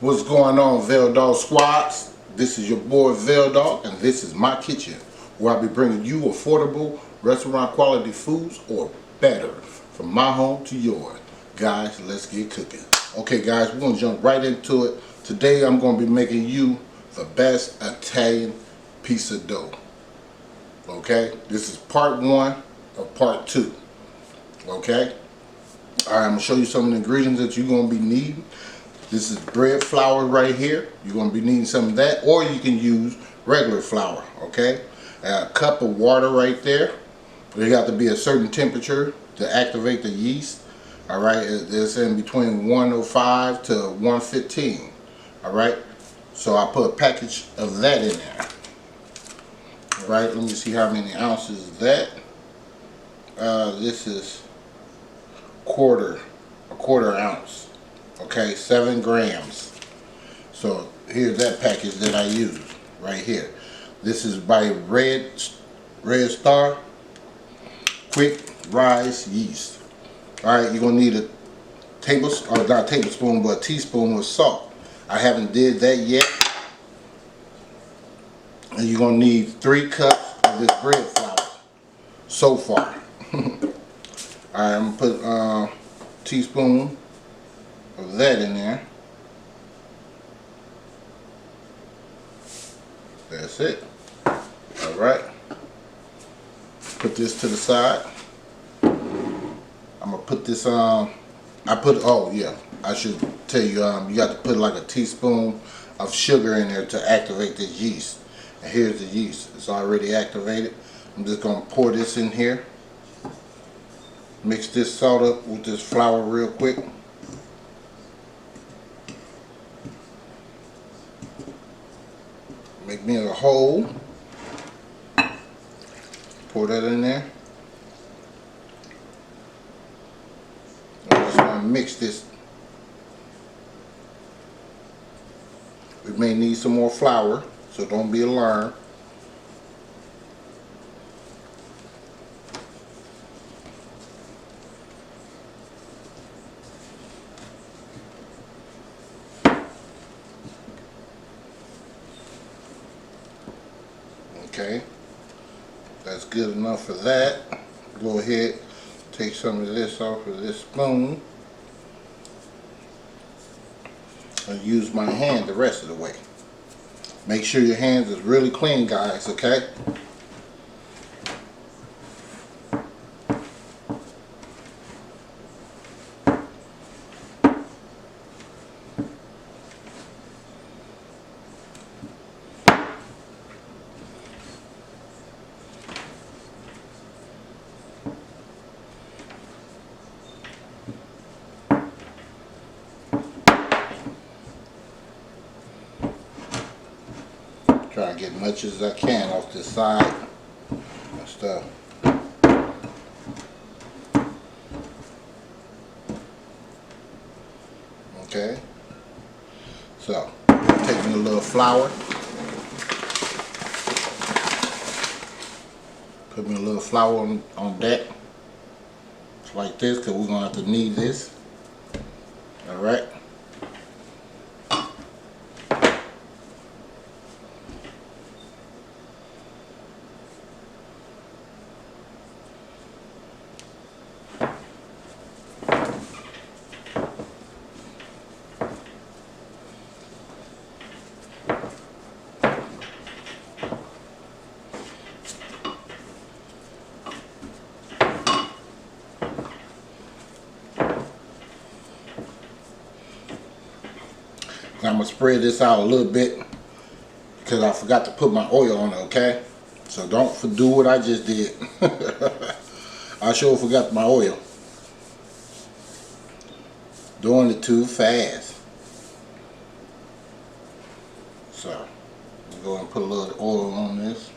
What's going on, Dogg squads? This is your boy Dogg, and this is my kitchen, where I'll be bringing you affordable restaurant quality foods, or better, from my home to yours. Guys, let's get cooking. Okay guys, we're gonna jump right into it. Today I'm gonna be making you the best Italian pizza dough. Okay, this is part one of part two. Okay, all right, I'm gonna show you some of the ingredients that you're gonna be needing. This is bread flour right here. You're going to be needing some of that, or you can use regular flour, okay? A cup of water right there. It got to be a certain temperature to activate the yeast, all right? It's in between 105 to 115, all right? So I put a package of that in there, all right? Let me see how many ounces is that. This is a quarter ounce. Okay, 7 grams. So here's that package that I use right here. This is by Red Star Quick Rise Yeast. All right, you're gonna need a tablespoon, or not a tablespoon, but a teaspoon of salt. I haven't did that yet. And you're gonna need 3 cups of this bread flour so far. All right, I'm gonna put a teaspoon of that in there. That's it. All right. Put this to the side. I'm gonna put this oh yeah, I should tell you, you got to put like a teaspoon of sugar in there to activate this yeast. And here's the yeast. It's already activated. I'm just gonna pour this in here. Mix this salt up with this flour real quick. Make me a hole. Pour that in there. I'm just going to mix this. We may need some more flour, so don't be alarmed. Okay, that's good enough for that. Go ahead, take some of this off of this spoon and use my hand the rest of the way. Make sure your hands is really clean, guys, okay? Try to get as much as I can off this side and stuff. Okay, so take me a little flour. Put me a little flour on that, like this, because we're gonna have to need this. All right. I'm gonna spread this out a little bit because I forgot to put my oil on it, okay? So don't do what I just did. I sure forgot my oil. Doing it too fast. So, I'm going to put a little oil on this.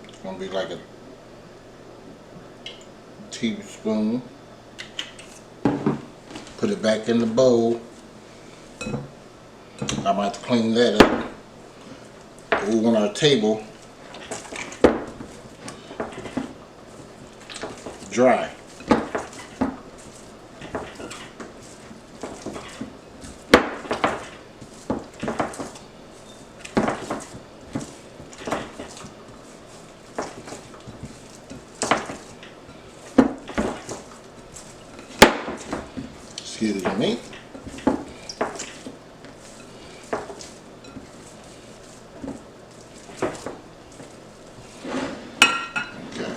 It's going to be like a teaspoon. Put it back in the bowl. I'm about to clean that up. We want our table dry. Excuse me. Okay.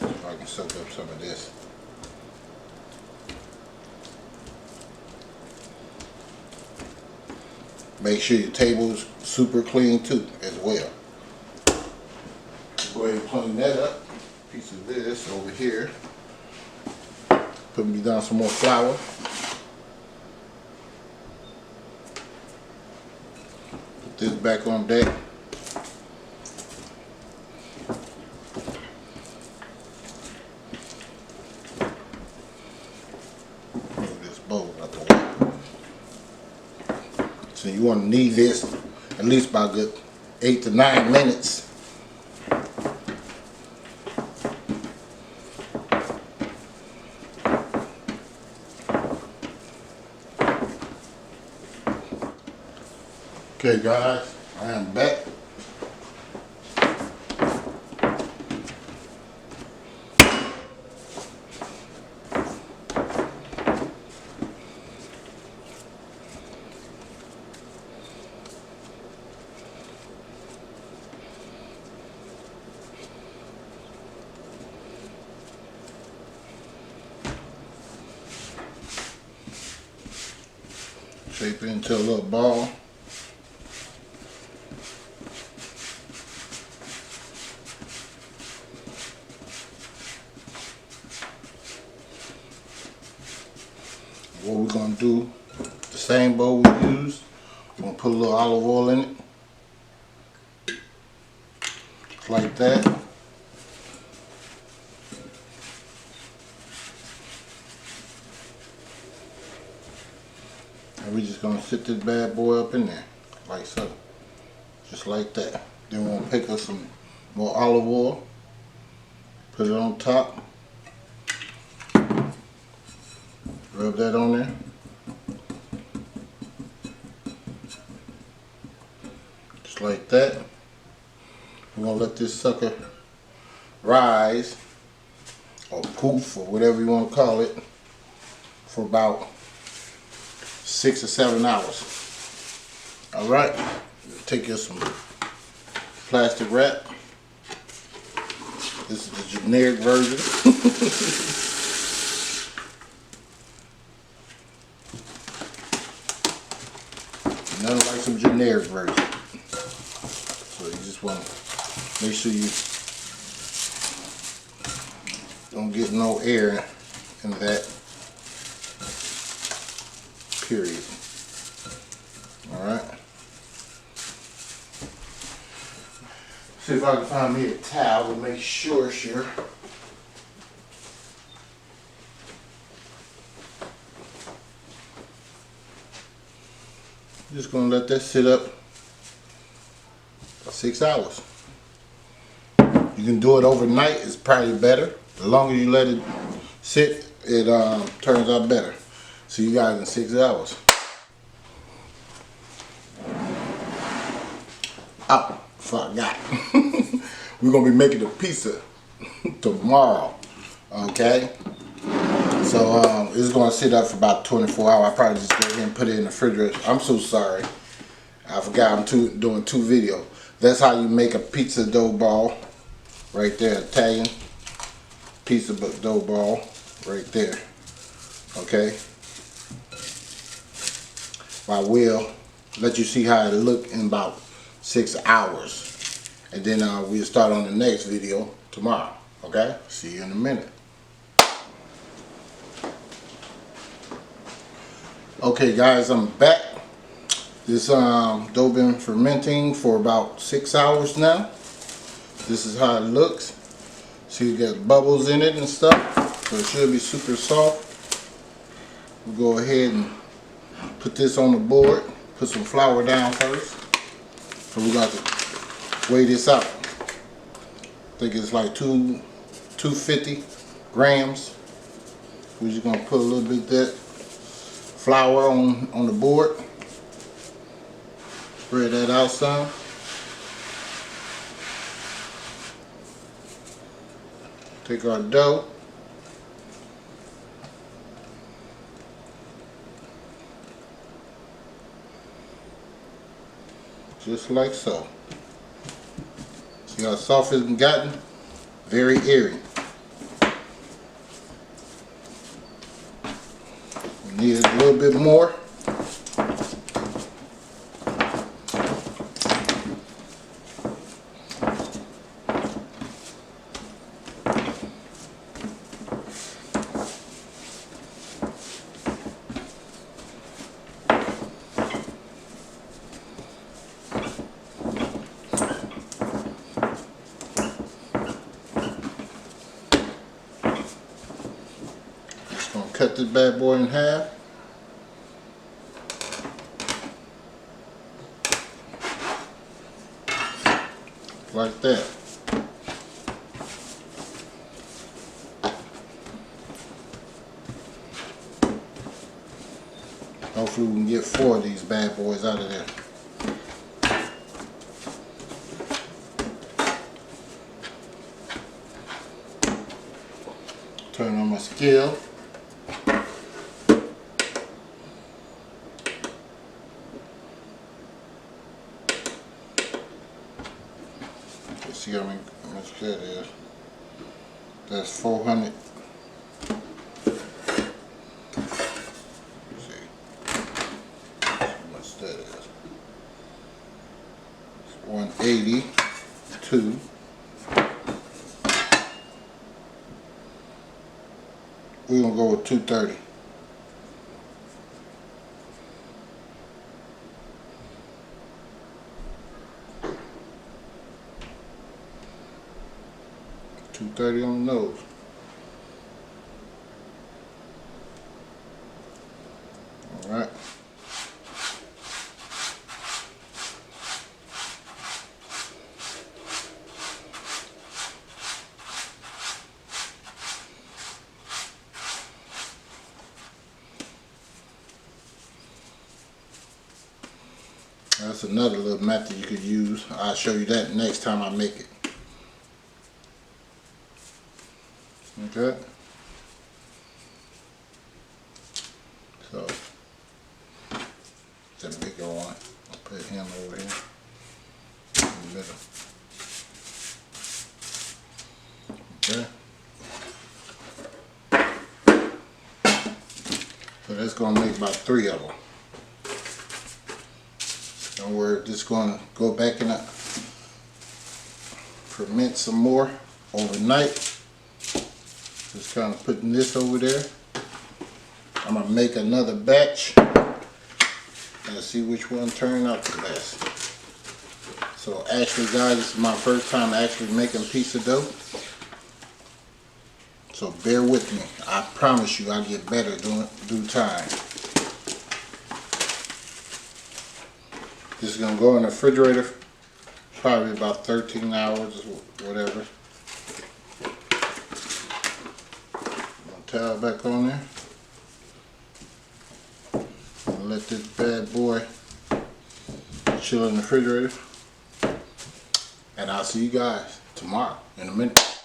If I can soak up some of this. Make sure your table's super clean too, as well. Go ahead and clean that up. Piece of this over here. Put me down some more flour. Put this back on deck. Move this bowl out the way. So you want to knead this at least about good 8 to 9 minutes. Okay guys, I am back. Shape it into a little ball. What we're going to do, the same bowl we used, we're going to put a little olive oil in it. Just like that. And we're just going to sit this bad boy up in there, like so. Just like that. Then we're going to pick up some more olive oil, put it on top. Rub that on there. Just like that. We're going to let this sucker rise, or poof, or whatever you want to call it, for about 6 or 7 hours. Alright, take you some plastic wrap. This is the generic version. Nothing like some generic version. So you just want to make sure you don't get no air in that. Period. Alright. See if I can find me a towel to make sure. Just gonna let that sit up for 6 hours. You can do it overnight, it's probably better. The longer you let it sit, it turns out better. See you guys in 6 hours. Oh, forgot. We're gonna be making a pizza tomorrow. Okay? So it's gonna sit up for about 24 hours. I probably just go ahead and put it in the refrigerator. I'm so sorry. I forgot I'm doing 2 videos. That's how you make a pizza dough ball. Right there, Italian pizza dough ball. Right there. Okay? I will let you see how it look in about 6 hours. And then we'll start on the next video tomorrow. Okay? See you in a minute. Okay guys, I'm back. This dough been fermenting for about 6 hours now. This is how it looks. See, you got bubbles in it and stuff. So it should be super soft. We'll go ahead and put this on the board. Put some flour down first. So we got to weigh this out. I think it's like 250 grams. We're just gonna put a little bit of that flour on the board. Spread that out some. Take our dough. Just like so. See how soft it's gotten? Very airy. We need a little bit more. Cut this bad boy in half. Like that. Hopefully we can get 4 of these bad boys out of there. Turn on my scale. See how much that is. That's 400. Let's see how much that is. It's 182. We're gonna go with 230. $230 on the nose. All right. That's another little method you could use. I'll show you that next time I make it. Okay. So, that bigger one. I'll put him over here in the middle. Okay. So that's gonna make about 3 of them. And we're just gonna go back and ferment some more overnight. Just kind of putting this over there. I'm gonna make another batch and see which one turned out the best. So actually guys, this is my first time actually making pizza dough. So bear with me. I promise you I'll get better due time. This is gonna go in the refrigerator probably about 13 hours or whatever. Towel back on there. And let this bad boy chill in the refrigerator. And I'll see you guys tomorrow in a minute.